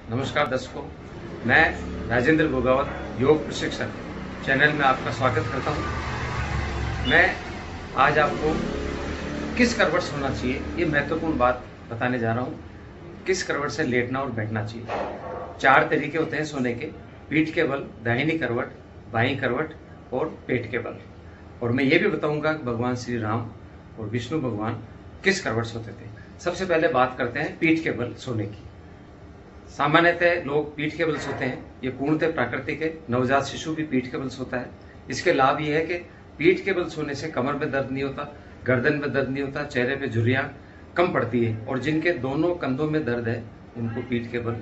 नमस्कार दर्शकों, मैं राजेंद्र भोगावत योग प्रशिक्षक चैनल में आपका स्वागत करता हूं। मैं आज आपको किस करवट सोना चाहिए ये महत्वपूर्ण बात बताने जा रहा हूं। किस करवट से लेटना और बैठना चाहिए। 4 तरीके होते हैं सोने के: पीठ के बल, दाहिनी करवट, बाईं करवट और पेट के बल। और मैं ये भी बताऊंगा कि भगवान श्री राम और विष्णु भगवान किस करवट सोते थे। सबसे पहले बात करते हैं पीठ के बल सोने की। सामान्यतः लोग पीठ के बल सोते हैं, ये पूर्णतः प्राकृतिक है। नवजात शिशु भी पीठ के बल सोता है। इसके लाभ ये है कि पीठ के बल सोने से कमर में दर्द नहीं होता, गर्दन में दर्द नहीं होता, चेहरे पे झुर्रियां कम पड़ती है। और जिनके दोनों कंधों में दर्द है उनको पीठ के बल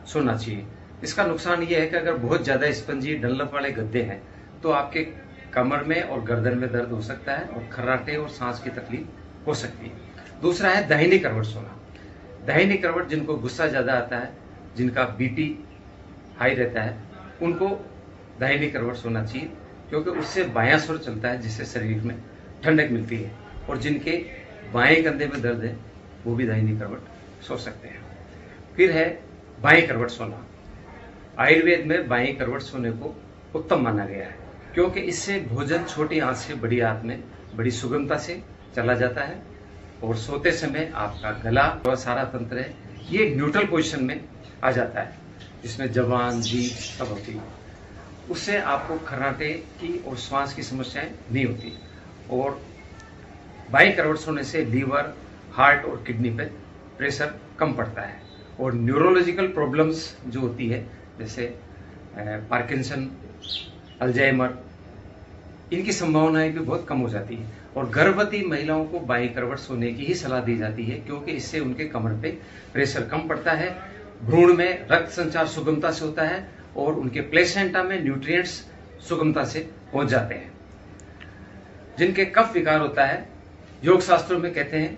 सोना चाहिए। इसका नुकसान ये है कि अगर बहुत ज्यादा स्पंजी डंलप वाले गद्दे हैं तो आपके कमर में और गर्दन में दर्द हो सकता है और खर्राटे और सांस की तकलीफ हो सकती है। दूसरा है दाहिनी करवट सोना। दाहिनी करवट जिनको गुस्सा ज्यादा आता है, जिनका बीपी हाई रहता है, उनको दाहिनी करवट सोना चाहिए, क्योंकि उससे बायां स्वर चलता है जिससे शरीर में ठंडक मिलती है। और जिनके बाएं कंधे में दर्द है वो भी दाहिनी करवट सो सकते हैं। फिर है बाईं करवट सोना। आयुर्वेद में बाईं करवट सोने को उत्तम माना गया है, क्योंकि इससे भोजन छोटी आंच से बड़ी आंच में बड़ी सुगमता से चला जाता है और सोते समय आपका गला और सारा तंत्र है ये न्यूट्रल पोजीशन में आ जाता है, जिसमें जबान जीभ सब होती है। उससे आपको खर्राटे की और श्वास की समस्याएं नहीं होती। और बाईं करवट सोने से लीवर, हार्ट और किडनी पे प्रेशर कम पड़ता है। और न्यूरोलॉजिकल प्रॉब्लम्स जो होती है, जैसे पार्किंसन, अल्जाइमर, इनकी संभावनाएं भी बहुत कम हो जाती है। और गर्भवती महिलाओं को बाईं करवट सोने की ही सलाह दी जाती है, क्योंकि इससे उनके कमर पे प्रेशर कम पड़ता है, भ्रूण में रक्त संचार सुगमता से होता है और उनके प्लेसेंटा में न्यूट्रिएंट्स सुगमता से पहुंच जाते हैं। जिनके कफ विकार होता है, योग शास्त्रों में कहते हैं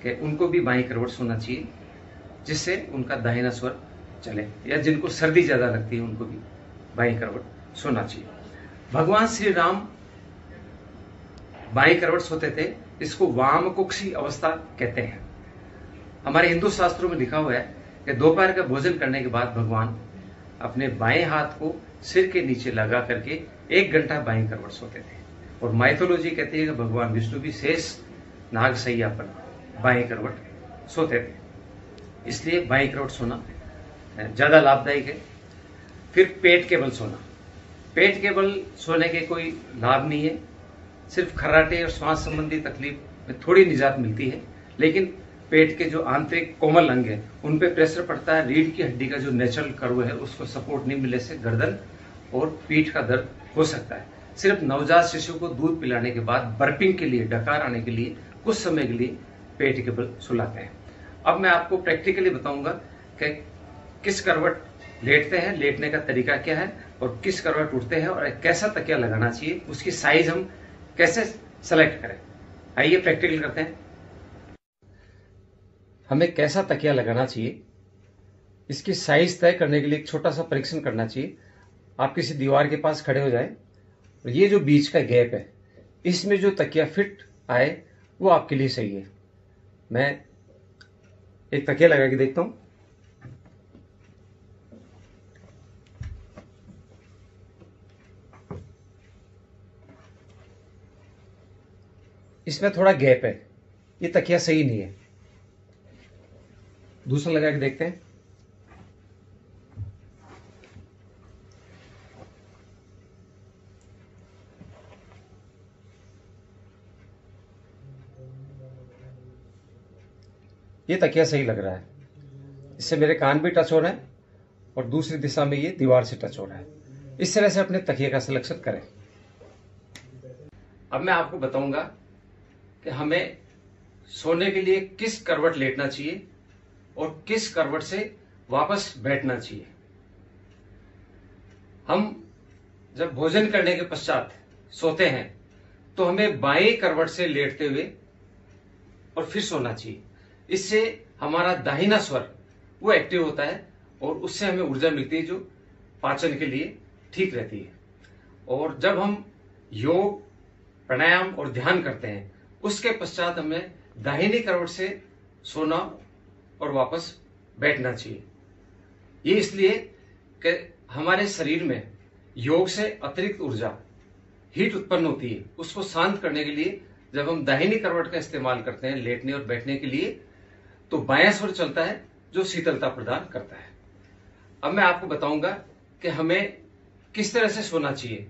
कि उनको भी बाईं करवट सोना चाहिए, जिससे उनका दाहिना स्वर चले। या जिनको सर्दी ज्यादा लगती है उनको भी बाईं करवट सोना चाहिए। भगवान श्री राम बाईं करवट सोते थे। इसको वाम कुक्षी अवस्था कहते हैं। हमारे हिंदू शास्त्रों में लिखा हुआ है कि दोपहर का भोजन करने के बाद भगवान अपने बाएं हाथ को सिर के नीचे लगा करके 1 घंटा बाईं करवट सोते थे। और माइथोलॉजी कहती है कि भगवान विष्णु भी शेष नाग सैया पर बाईं करवट सोते थे, इसलिए बाईं करवट सोना ज्यादा लाभदायक है। फिर पेट के बल सोना। पेट के बल सोने के कोई लाभ नहीं है, सिर्फ खर्राटे और श्वास संबंधी तकलीफ में थोड़ी निजात मिलती है। लेकिन पेट के जो आंतरिक कोमल अंग है उन पे प्रेशर पड़ता है। रीढ़ की हड्डी का जो नेचुरल कर्व है उसको सपोर्ट नहीं मिलने से गर्दन और पीठ का दर्द हो सकता है। सिर्फ नवजात शिशु को दूध पिलाने के बाद बर्पिंग के लिए, डकार आने के लिए कुछ समय के लिए पेट के बल सुलाते हैं। अब मैं आपको प्रैक्टिकली बताऊंगा कि किस करवट लेटते हैं, लेटने का तरीका क्या है, और किस करवट उठते हैं और कैसा तकिया लगाना चाहिए, उसकी साइज हम कैसे सेलेक्ट करें। आइए प्रैक्टिकल करते हैं। हमें कैसा तकिया लगाना चाहिए, इसकी साइज तय करने के लिए एक छोटा सा परीक्षण करना चाहिए। आप किसी दीवार के पास खड़े हो जाएं और ये जो बीच का गैप है इसमें जो तकिया फिट आए वो आपके लिए सही है। मैं एक तकिया लगा के देखता हूं। इसमें थोड़ा गैप है, ये तकिया सही नहीं है। दूसरा लगा के देखते हैं। ये तकिया सही लग रहा है, इससे मेरे कान भी टच हो रहे हैं और दूसरी दिशा में ये दीवार से टच हो रहा है। इस तरह से अपने तकिए का सिलेक्शन करें। अब मैं आपको बताऊंगा कि हमें सोने के लिए किस करवट लेटना चाहिए और किस करवट से वापस बैठना चाहिए। हम जब भोजन करने के पश्चात सोते हैं तो हमें बाएं करवट से लेटते हुए और फिर सोना चाहिए। इससे हमारा दाहिना स्वर वो एक्टिव होता है और उससे हमें ऊर्जा मिलती है जो पाचन के लिए ठीक रहती है। और जब हम योग, प्राणायाम और ध्यान करते हैं उसके पश्चात हमें दाहिनी करवट से सोना और वापस बैठना चाहिए। ये इसलिए कि हमारे शरीर में योग से अतिरिक्त ऊर्जा, हीट उत्पन्न होती है। उसको शांत करने के लिए जब हम दाहिनी करवट का इस्तेमाल करते हैं लेटने और बैठने के लिए, तो बायां स्वर चलता है जो शीतलता प्रदान करता है। अब मैं आपको बताऊंगा कि हमें किस तरह से सोना चाहिए।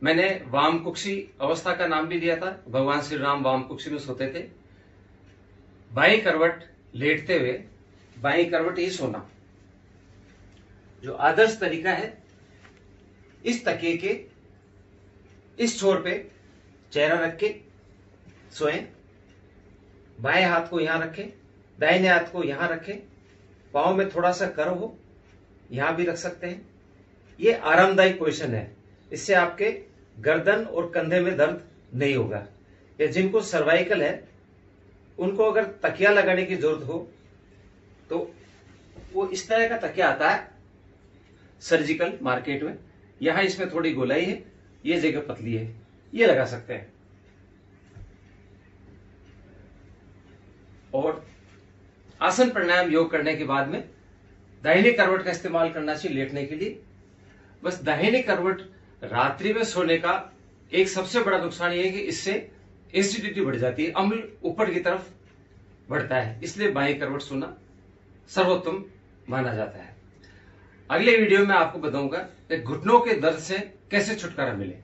मैंने वाम कुक्षी अवस्था का नाम भी दिया था। भगवान श्री राम वाम कुक्षी में सोते थे। बाई करवट लेटते हुए, बाई करवट ही सोना जो आदर्श तरीका है। इस तकिए के इस छोर पे चेहरा रख के सोएं। बाएं हाथ को यहां रखें, दाहिने हाथ को यहां रखें। पांव में थोड़ा सा कर्व हो, यहां भी रख सकते हैं। ये आरामदायक पोजीशन है। इससे आपके गर्दन और कंधे में दर्द नहीं होगा। या जिनको सर्वाइकल है उनको अगर तकिया लगाने की जरूरत हो तो वो इस तरह का तकिया आता है सर्जिकल मार्केट में। यहां इसमें थोड़ी गोलाई है, ये जगह पतली है, ये लगा सकते हैं। और आसन प्राणायाम योग करने के बाद में दाहिने करवट का इस्तेमाल करना चाहिए लेटने के लिए। बस दाहिने करवट रात्रि में सोने का एक सबसे बड़ा नुकसान यह है कि इससे एसिडिटी बढ़ जाती है, अम्ल ऊपर की तरफ बढ़ता है। इसलिए बाएं करवट सोना सर्वोत्तम माना जाता है। अगले वीडियो में आपको बताऊंगा कि घुटनों के दर्द से कैसे छुटकारा मिले।